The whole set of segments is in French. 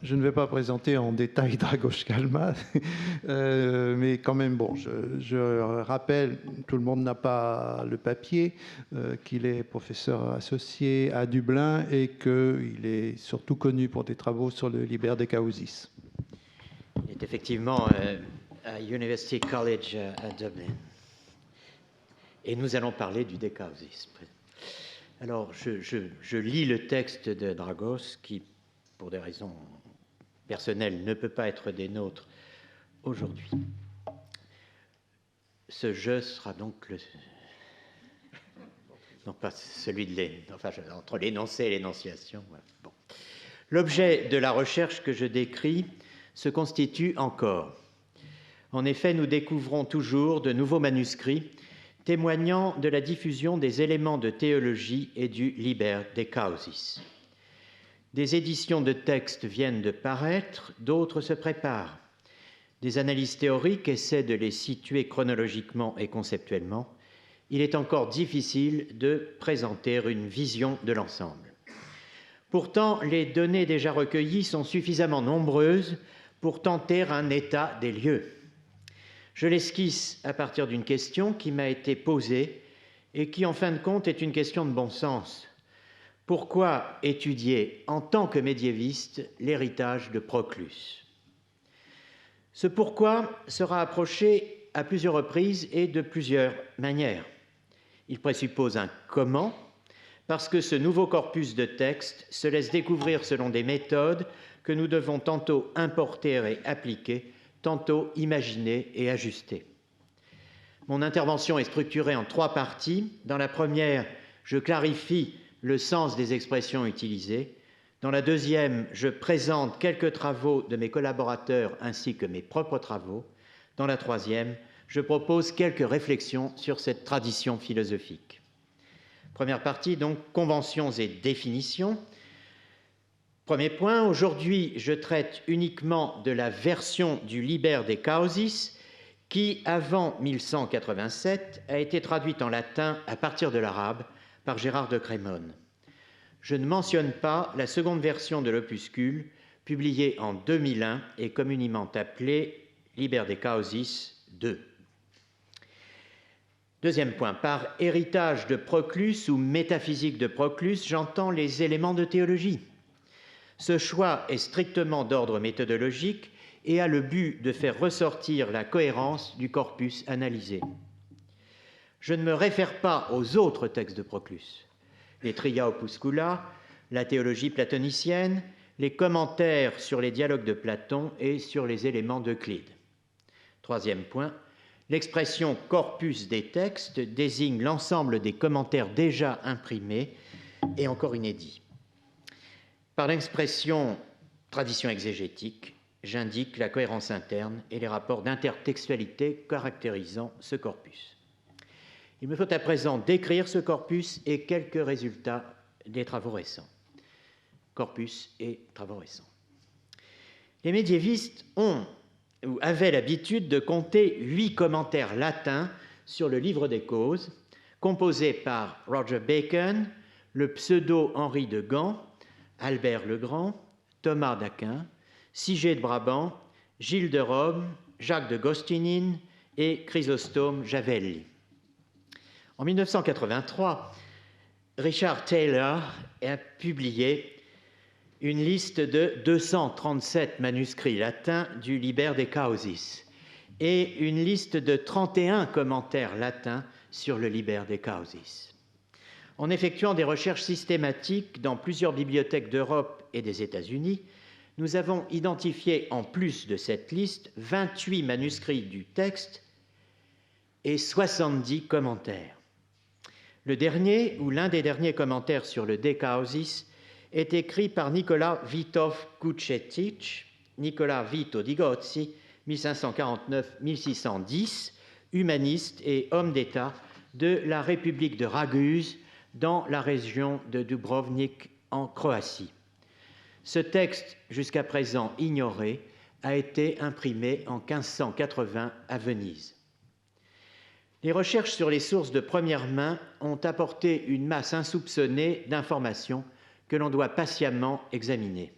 Je ne vais pas présenter en détail Dragos Kalma, mais quand même, bon, je rappelle, tout le monde n'a pas le papier, qu'il est professeur associé à Dublin et qu'il est surtout connu pour des travaux sur le Liber de Causis. Il est effectivement à University College à Dublin. Et nous allons parler du De Causis. Alors, je lis le texte de Dragos qui, pour des raisons personnelles, ne peut pas être des nôtres aujourd'hui. Ce jeu sera donc non pas celui de entre l'énoncé et l'énonciation. Voilà. Bon. L'objet de la recherche que je décris se constitue encore. En effet, nous découvrons toujours de nouveaux manuscrits témoignant de la diffusion des éléments de théologie et du Liber de Causis. Des éditions de textes viennent de paraître, d'autres se préparent. Des analyses théoriques essaient de les situer chronologiquement et conceptuellement. Il est encore difficile de présenter une vision de l'ensemble. Pourtant, les données déjà recueillies sont suffisamment nombreuses pour tenter un état des lieux. Je l'esquisse à partir d'une question qui m'a été posée et qui, en fin de compte, est une question de bon sens. Pourquoi étudier, en tant que médiéviste, l'héritage de Proclus ? Ce pourquoi sera approché à plusieurs reprises et de plusieurs manières. Il présuppose un comment, parce que ce nouveau corpus de textes se laisse découvrir selon des méthodes que nous devons tantôt importer et appliquer, tantôt imaginer et ajuster. Mon intervention est structurée en 3 parties. Dans la première, je clarifie le sens des expressions utilisées. Dans la deuxième, je présente quelques travaux de mes collaborateurs ainsi que mes propres travaux. Dans la troisième, je propose quelques réflexions sur cette tradition philosophique. Première partie, donc, conventions et définitions. Premier point, aujourd'hui, je traite uniquement de la version du Liber de Causis qui, avant 1187, a été traduite en latin à partir de l'arabe par Gérard de Crémone. Je ne mentionne pas la seconde version de l'opuscule, publiée en 2001 et communément appelée Liber de Causis II. Deuxième point, par héritage de Proclus ou métaphysique de Proclus, j'entends les éléments de théologie. Ce choix est strictement d'ordre méthodologique et a le but de faire ressortir la cohérence du corpus analysé. Je ne me réfère pas aux autres textes de Proclus, les Tria Opuscula, la théologie platonicienne, les commentaires sur les dialogues de Platon et sur les éléments d'Euclide. Troisième point, l'expression corpus des textes désigne l'ensemble des commentaires déjà imprimés et encore inédits. Par l'expression tradition exégétique, j'indique la cohérence interne et les rapports d'intertextualité caractérisant ce corpus. Il me faut à présent décrire ce corpus et quelques résultats des travaux récents. Corpus et travaux récents. Les médiévistes avaient l'habitude de compter 8 commentaires latins sur le livre des causes, composés par Roger Bacon, le pseudo-Henri de Gand, Albert le Grand, Thomas d'Aquin, Sigé de Brabant, Gilles de Rome, Jacques de Gostinine et Chrysostome Javelli. En 1983, Richard Taylor a publié une liste de 237 manuscrits latins du Liber de Causis et une liste de 31 commentaires latins sur le Liber de Causis. En effectuant des recherches systématiques dans plusieurs bibliothèques d'Europe et des États-Unis, nous avons identifié, en plus de cette liste, 28 manuscrits du texte et 70 commentaires. Le dernier, ou l'un des derniers commentaires sur le De Causis, est écrit par Nicolas Witow Kuczetic, Nicolas Vito di Gozzi, 1549-1610, humaniste et homme d'État de la République de Raguse, dans la région de Dubrovnik, en Croatie. Ce texte, jusqu'à présent ignoré, a été imprimé en 1580 à Venise. Les recherches sur les sources de première main ont apporté une masse insoupçonnée d'informations que l'on doit patiemment examiner.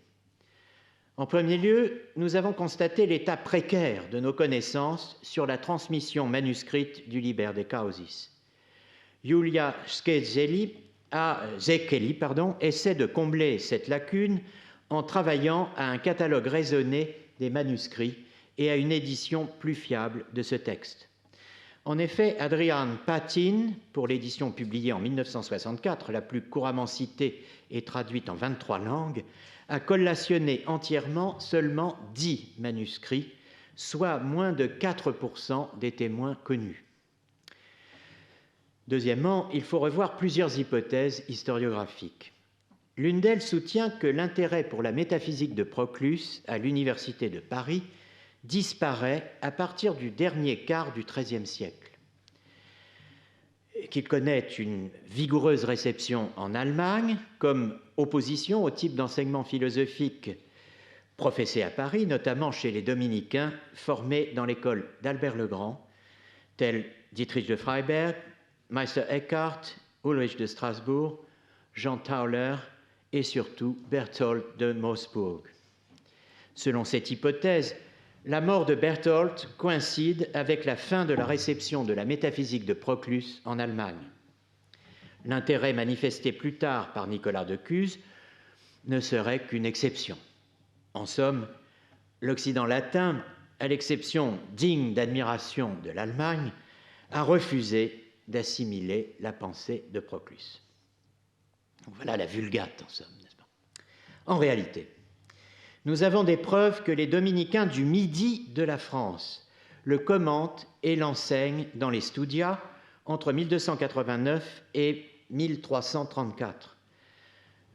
En premier lieu, nous avons constaté l'état précaire de nos connaissances sur la transmission manuscrite du Liber de Causis. Julia Szekely essaie de combler cette lacune en travaillant à un catalogue raisonné des manuscrits et à une édition plus fiable de ce texte. En effet, Adrian Patin, pour l'édition publiée en 1964, la plus couramment citée et traduite en 23 langues, a collationné entièrement seulement 10 manuscrits, soit moins de 4% des témoins connus. Deuxièmement, il faut revoir plusieurs hypothèses historiographiques. L'une d'elles soutient que l'intérêt pour la métaphysique de Proclus à l'Université de Paris disparaît à partir du dernier quart du XIIIe siècle, qu'il connaît une vigoureuse réception en Allemagne, comme opposition au type d'enseignement philosophique professé à Paris, notamment chez les dominicains formés dans l'école d'Albert le Grand, tels Dietrich de Freiberg, Meister Eckhart, Ulrich de Strasbourg, Jean Tauler et surtout Berthold de Moosburg. Selon cette hypothèse, la mort de Berthold coïncide avec la fin de la réception de la métaphysique de Proclus en Allemagne. L'intérêt manifesté plus tard par Nicolas de Cuse ne serait qu'une exception. En somme, l'Occident latin, à l'exception digne d'admiration de l'Allemagne, a refusé d'assimiler la pensée de Proclus. Donc voilà la Vulgate, en somme, n'est-ce pas? En réalité, nous avons des preuves que les dominicains du midi de la France le commentent et l'enseignent dans les Studia entre 1289 et 1334.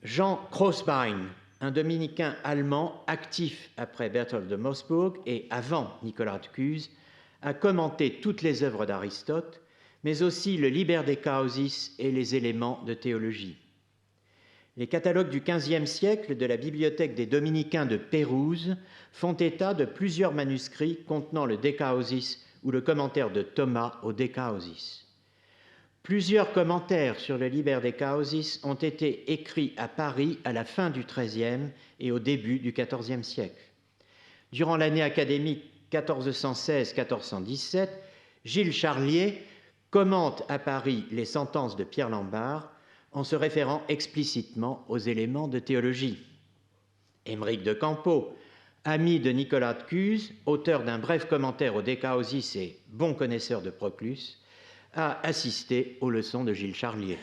Jean Crossbein, un dominicain allemand actif après Berthold de Moosburg et avant Nicolas de Cuse, a commenté toutes les œuvres d'Aristote, mais aussi le Liber de Causis et les éléments de théologie. Les catalogues du XVe siècle de la bibliothèque des Dominicains de Pérouse font état de plusieurs manuscrits contenant le De Causis ou le commentaire de Thomas au De Causis. Plusieurs commentaires sur le Liber de Causis ont été écrits à Paris à la fin du XIIIe et au début du XIVe siècle. Durant l'année académique 1416-1417, Gilles Charlier commente à Paris les sentences de Pierre Lambard en se référant explicitement aux éléments de théologie. Émeric de Campeau, ami de Nicolas de Cuse, auteur d'un bref commentaire au De Causis et bon connaisseur de Proclus, a assisté aux leçons de Gilles Charlier.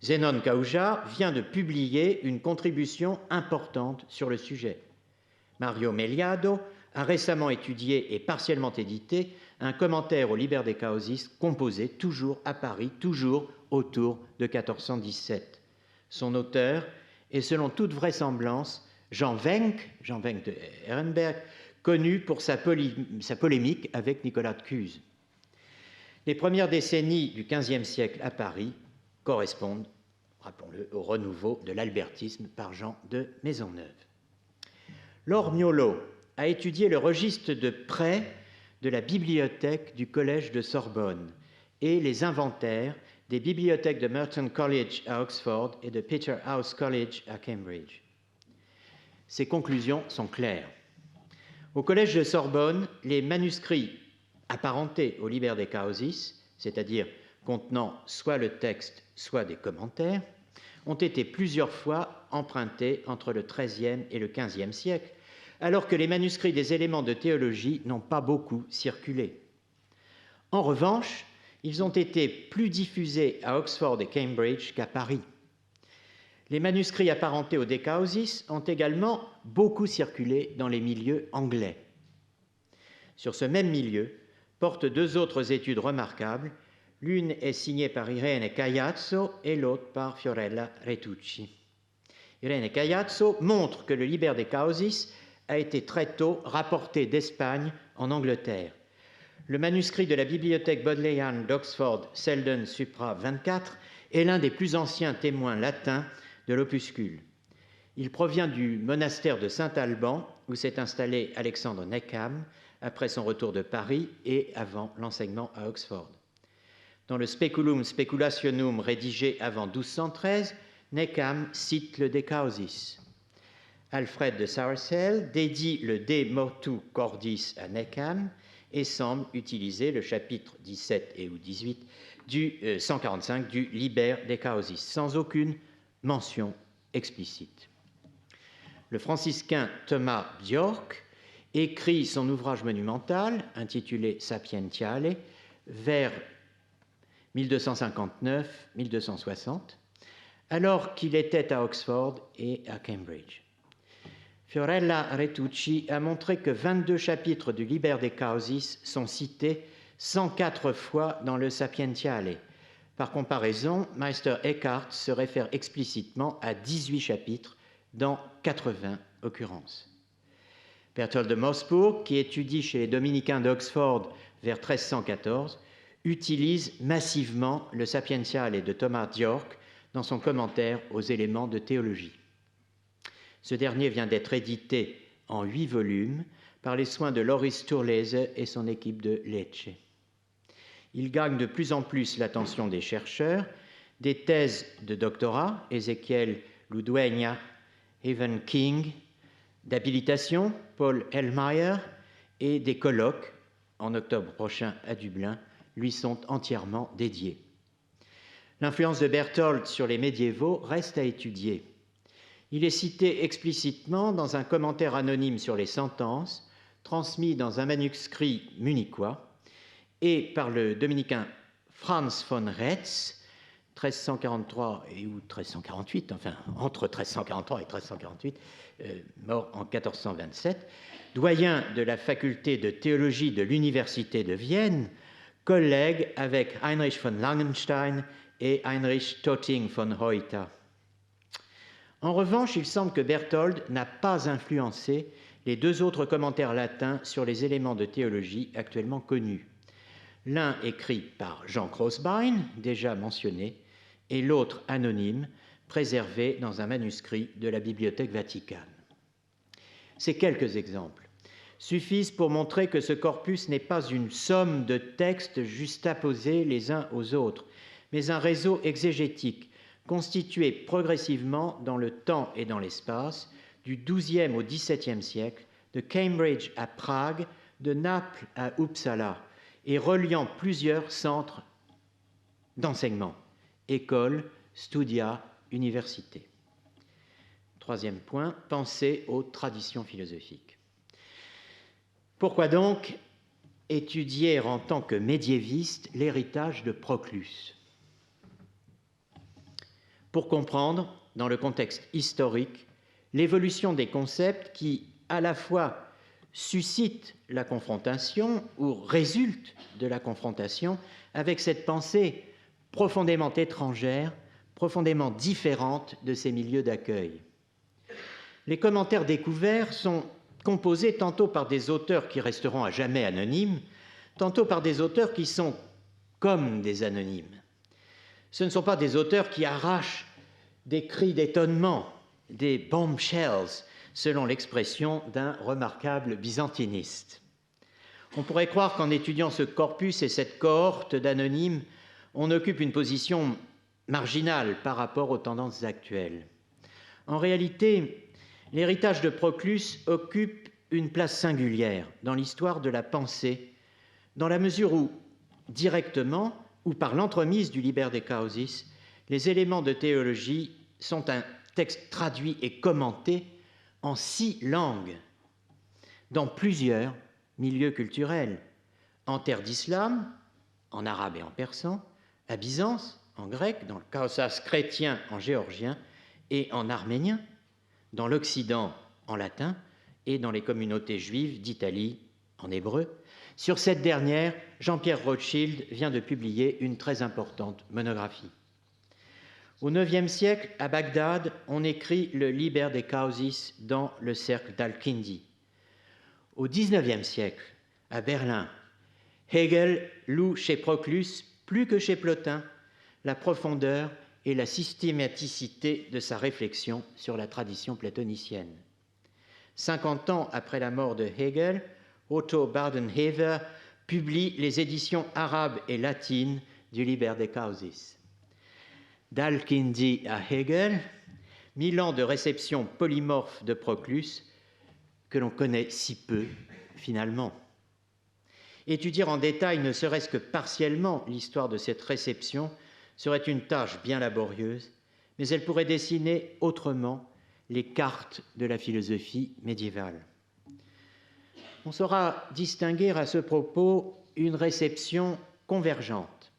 Zénon Caouja vient de publier une contribution importante sur le sujet. Mario Meliado a récemment étudié et partiellement édité un commentaire au Liber de Causis composé toujours à Paris, toujours autour de 1417. Son auteur est selon toute vraisemblance Jean Wenck de Ehrenberg, connu pour sa polémique avec Nicolas de Cuse. Les premières décennies du XVe siècle à Paris correspondent, rappelons-le, au renouveau de l'albertisme par Jean de Maisonneuve. Laure Miolo a étudié le registre de près de la bibliothèque du Collège de Sorbonne et les inventaires des bibliothèques de Merton College à Oxford et de Peterhouse College à Cambridge. Ses conclusions sont claires. Au Collège de Sorbonne, les manuscrits apparentés au Liber de Causis, c'est-à-dire contenant soit le texte, soit des commentaires, ont été plusieurs fois empruntés entre le XIIIe et le XVe siècle, alors que les manuscrits des éléments de théologie n'ont pas beaucoup circulé. En revanche, ils ont été plus diffusés à Oxford et Cambridge qu'à Paris. Les manuscrits apparentés au De Causis ont également beaucoup circulé dans les milieux anglais. Sur ce même milieu portent deux autres études remarquables. L'une est signée par Irene Caiazzo et l'autre par Fiorella Retucci. Irene Caiazzo montre que le Liber de Causis a été très tôt rapporté d'Espagne en Angleterre. Le manuscrit de la bibliothèque bodleiane d'Oxford, Selden Supra 24, est l'un des plus anciens témoins latins de l'opuscule. Il provient du monastère de Saint-Alban, où s'est installé Alexandre Neckham après son retour de Paris et avant l'enseignement à Oxford. Dans le Speculum Speculationum rédigé avant 1213, Neckham cite le De Causis. Alfred de Sarcelles dédie le De Motu Cordis à Neckham et semble utiliser le chapitre 17 et ou 18 du 145 du Liber de Causis, sans aucune mention explicite. Le franciscain Thomas Bjork écrit son ouvrage monumental, intitulé Sapientiale, vers 1259-1260, alors qu'il était à Oxford et à Cambridge. Fiorella Retucci a montré que 22 chapitres du Liber de Causis sont cités 104 fois dans le Sapientiale. Par comparaison, Meister Eckhart se réfère explicitement à 18 chapitres dans 80 occurrences. Berthold de Mossburg, qui étudie chez les dominicains d'Oxford vers 1314, utilise massivement le Sapientiale de Thomas Bjork dans son commentaire aux éléments de théologie. Ce dernier vient d'être édité en 8 volumes par les soins de Loris Turlese et son équipe de Lecce. Il gagne de plus en plus l'attention des chercheurs, des thèses de doctorat, Ezekiel Ludueña, Evan King, d'habilitation, Paul Ellmeyer, et des colloques, en octobre prochain à Dublin, lui sont entièrement dédiés. L'influence de Berthold sur les médiévaux reste à étudier. Il est cité explicitement dans un commentaire anonyme sur les sentences, transmis dans un manuscrit munichois, et par le dominicain Franz von Retz, 1343 et ou 1348, enfin entre 1343 et 1348, mort en 1427, doyen de la faculté de théologie de l'Université de Vienne, collègue avec Heinrich von Langenstein et Heinrich Totting von Reuter. En revanche, il semble que Berthold n'a pas influencé les 2 autres commentaires latins sur les éléments de théologie actuellement connus. L'un écrit par Jean Crossbein, déjà mentionné, et l'autre anonyme, préservé dans un manuscrit de la Bibliothèque Vaticane. Ces quelques exemples suffisent pour montrer que ce corpus n'est pas une somme de textes juxtaposés les uns aux autres, mais un réseau exégétique constitué progressivement dans le temps et dans l'espace, du XIIe au XVIIe siècle, de Cambridge à Prague, de Naples à Uppsala, et reliant plusieurs centres d'enseignement, écoles, studia, universités. 3e point, penser aux traditions philosophiques. Pourquoi donc étudier en tant que médiéviste l'héritage de Proclus? Pour comprendre, dans le contexte historique, l'évolution des concepts qui, à la fois, suscitent la confrontation ou résultent de la confrontation avec cette pensée profondément étrangère, profondément différente de ces milieux d'accueil. Les commentaires découverts sont composés tantôt par des auteurs qui resteront à jamais anonymes, tantôt par des auteurs qui sont comme des anonymes. Ce ne sont pas des auteurs qui arrachent des cris d'étonnement, des bombshells, selon l'expression d'un remarquable byzantiniste. On pourrait croire qu'en étudiant ce corpus et cette cohorte d'anonymes, on occupe une position marginale par rapport aux tendances actuelles. En réalité, l'héritage de Proclus occupe une place singulière dans l'histoire de la pensée, dans la mesure où, directement ou par l'entremise du Liber de Causis, les éléments de théologie sont un texte traduit et commenté en 6 langues, dans plusieurs milieux culturels, en terre d'islam, en arabe et en persan, à Byzance, en grec, dans le Kaosas chrétien, en géorgien, et en arménien, dans l'Occident, en latin, et dans les communautés juives d'Italie, en hébreu. Sur cette dernière, Jean-Pierre Rothschild vient de publier une très importante monographie. Au IXe siècle, à Bagdad, on écrit le Liber de Causis dans le cercle d'Al-Kindi. Au XIXe siècle, à Berlin, Hegel loue chez Proclus, plus que chez Plotin, la profondeur et la systématicité de sa réflexion sur la tradition platonicienne. 50 ans après la mort de Hegel, Otto Badenhöver publie les éditions arabes et latines du Liber de Causis. d'Al-Kindi à Hegel, 1000 ans de réception polymorphe de Proclus que l'on connaît si peu finalement. Étudier en détail, ne serait-ce que partiellement, l'histoire de cette réception serait une tâche bien laborieuse, mais elle pourrait dessiner autrement les cartes de la philosophie médiévale. On saura distinguer à ce propos une réception convergente,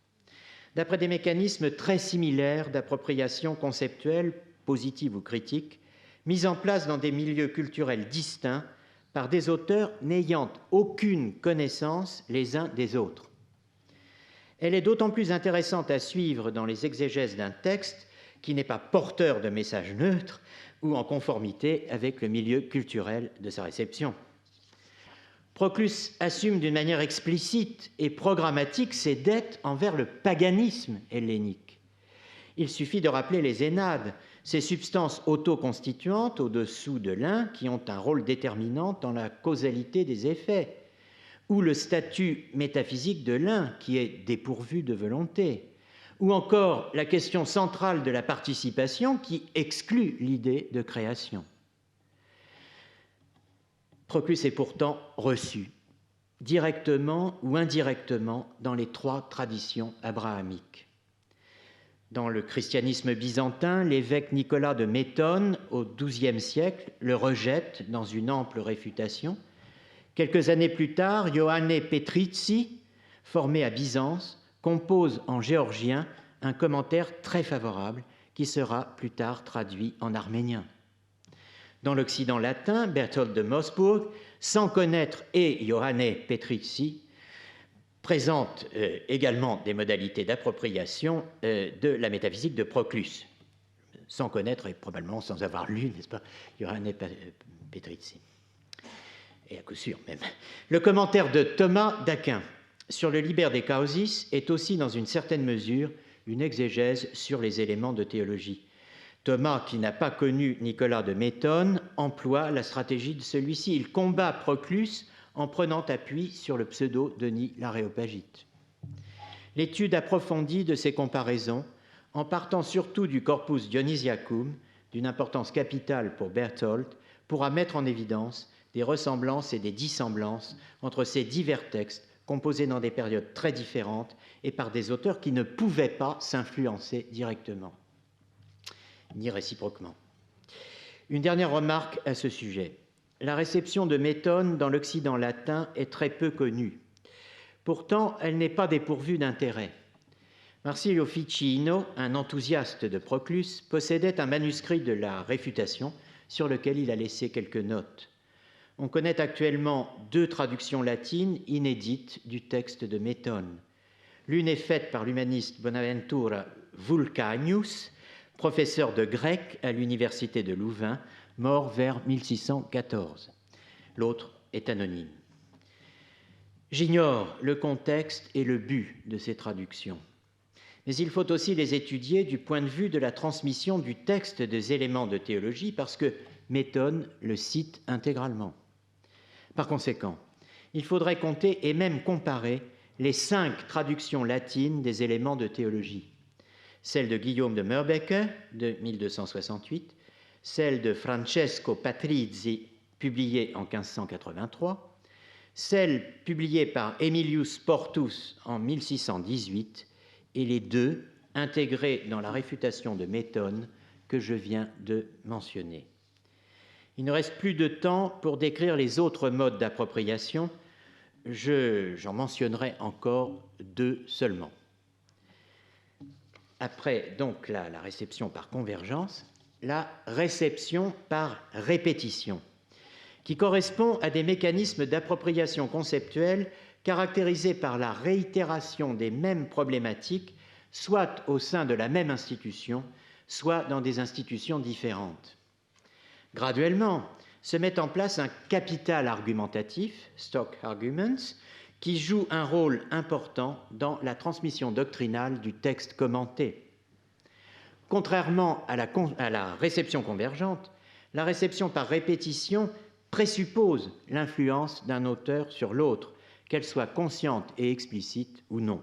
d'après des mécanismes très similaires d'appropriation conceptuelle, positive ou critique, mis en place dans des milieux culturels distincts par des auteurs n'ayant aucune connaissance les uns des autres. Elle est d'autant plus intéressante à suivre dans les exégèses d'un texte qui n'est pas porteur de messages neutres ou en conformité avec le milieu culturel de sa réception. Proclus assume d'une manière explicite et programmatique ses dettes envers le paganisme hellénique. Il suffit de rappeler les Énades, ces substances autoconstituantes au-dessous de l'un qui ont un rôle déterminant dans la causalité des effets, ou le statut métaphysique de l'un qui est dépourvu de volonté, ou encore la question centrale de la participation qui exclut l'idée de création. Proclus est pourtant reçu, directement ou indirectement, dans les trois traditions abrahamiques. Dans le christianisme byzantin, l'évêque Nicolas de Métonne, au XIIe siècle, le rejette dans une ample réfutation. Quelques années plus tard, Ioanné Petrizzi, formé à Byzance, compose en géorgien un commentaire très favorable qui sera plus tard traduit en arménien. Dans l'Occident latin, Berthold de Mossburg, sans connaître et Ioanné Petrizzi, présente également des modalités d'appropriation de la métaphysique de Proclus, sans connaître et probablement sans avoir lu, n'est-ce pas, Ioanné Petrizzi. Et à coup sûr même. Le commentaire de Thomas d'Aquin sur le Liber de Causis est aussi dans une certaine mesure une exégèse sur les éléments de théologie. Thomas, qui n'a pas connu Nicolas de Métonne, emploie la stratégie de celui-ci. Il combat Proclus en prenant appui sur le pseudo-Denis l'Aréopagite. L'étude approfondie de ces comparaisons, en partant surtout du corpus Dionysiacum, d'une importance capitale pour Berthold, pourra mettre en évidence des ressemblances et des dissemblances entre ces divers textes composés dans des périodes très différentes et par des auteurs qui ne pouvaient pas s'influencer directement, ni réciproquement. Une dernière remarque à ce sujet. La réception de Métonne dans l'Occident latin est très peu connue. Pourtant, elle n'est pas dépourvue d'intérêt. Marsilio Ficino, un enthousiaste de Proclus, possédait un manuscrit de la Réfutation sur lequel il a laissé quelques notes. On connaît actuellement 2 traductions latines inédites du texte de Métonne. L'une est faite par l'humaniste Bonaventura Vulcanius, professeur de grec à l'université de Louvain, mort vers 1614. L'autre est anonyme. J'ignore le contexte et le but de ces traductions, mais il faut aussi les étudier du point de vue de la transmission du texte des éléments de théologie, parce que Métonne le cite intégralement. Par conséquent, il faudrait compter et même comparer les 5 traductions latines des éléments de théologie. Celle de Guillaume de Moerbeke, de 1268, celle de Francesco Patrizzi, publiée en 1583, celle publiée par Aemilius Portus en 1618, et les 2 intégrés dans la réfutation de Métonne que je viens de mentionner. Il ne reste plus de temps pour décrire les autres modes d'appropriation. J'en mentionnerai encore 2 seulement. Après donc la réception par convergence, la réception par répétition, qui correspond à des mécanismes d'appropriation conceptuelle caractérisés par la réitération des mêmes problématiques, soit au sein de la même institution, soit dans des institutions différentes. Graduellement, se met en place un capital argumentatif, stock arguments, qui joue un rôle important dans la transmission doctrinale du texte commenté. Contrairement à la réception convergente, la réception par répétition présuppose l'influence d'un auteur sur l'autre, qu'elle soit consciente et explicite ou non.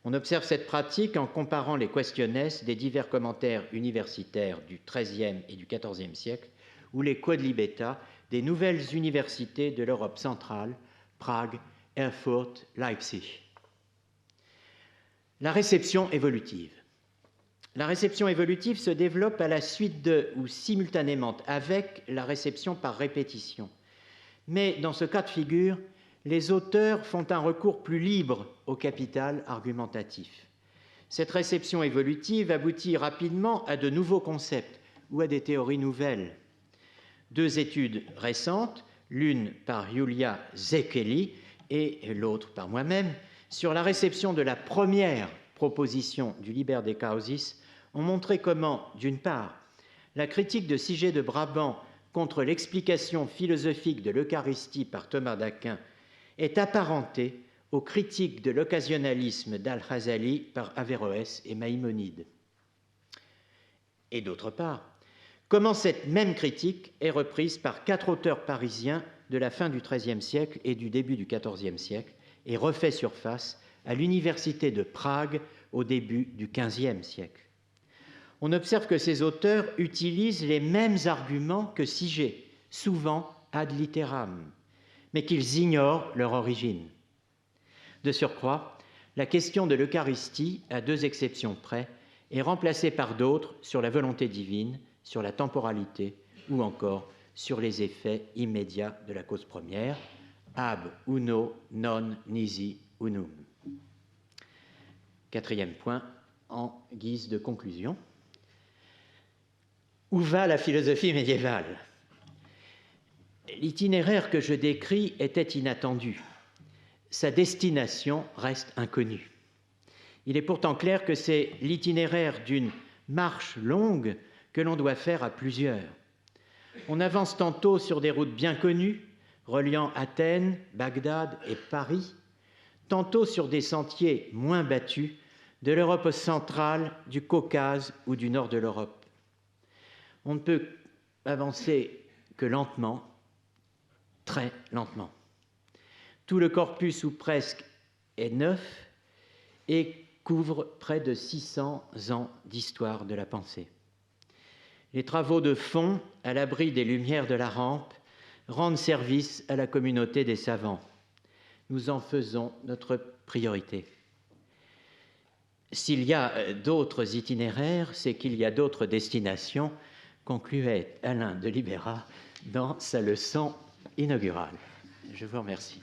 On observe cette pratique en comparant les questionnaires des divers commentaires universitaires du XIIIe et du XIVe siècle ou les quodlibetta des nouvelles universités de l'Europe centrale, Prague, Erfurt, Leipzig. La réception évolutive. La réception évolutive se développe à la suite de ou simultanément avec la réception par répétition. Mais dans ce cas de figure, les auteurs font un recours plus libre au capital argumentatif. Cette réception évolutive aboutit rapidement à de nouveaux concepts ou à des théories nouvelles. Deux études récentes, l'une par Julia Zekeli et l'autre par moi-même, sur la réception de la première proposition du Liber de Causis, ont montré comment, d'une part, la critique de Siget de Brabant contre l'explication philosophique de l'Eucharistie par Thomas d'Aquin est apparentée aux critiques de l'occasionnalisme d'Al-Ghazali par Averroès et Maïmonide. Et d'autre part, comment cette même critique est reprise par 4 auteurs parisiens de la fin du XIIIe siècle et du début du XIVe siècle et refait surface à l'université de Prague au début du XVe siècle. On observe que ces auteurs utilisent les mêmes arguments que Siget, souvent ad litteram, mais qu'ils ignorent leur origine. De surcroît, la question de l'Eucharistie, à 2 exceptions près, est remplacée par d'autres sur la volonté divine, sur la temporalité ou encore sur les effets immédiats de la cause première, ab uno non nisi unum. 4e point, en guise de conclusion. Où va la philosophie médiévale? L'itinéraire que je décris était inattendu. Sa destination reste inconnue. Il est pourtant clair que c'est l'itinéraire d'une marche longue que l'on doit faire à plusieurs. On avance tantôt sur des routes bien connues, reliant Athènes, Bagdad et Paris, tantôt sur des sentiers moins battus de l'Europe centrale, du Caucase ou du nord de l'Europe. On ne peut avancer que lentement, très lentement. Tout le corpus, ou presque, est neuf et couvre près de 600 ans d'histoire de la pensée. Les travaux de fond, à l'abri des lumières de la rampe, rendent service à la communauté des savants. Nous en faisons notre priorité. S'il y a d'autres itinéraires, c'est qu'il y a d'autres destinations, concluait Alain de Libera dans sa leçon inaugurale. Je vous remercie.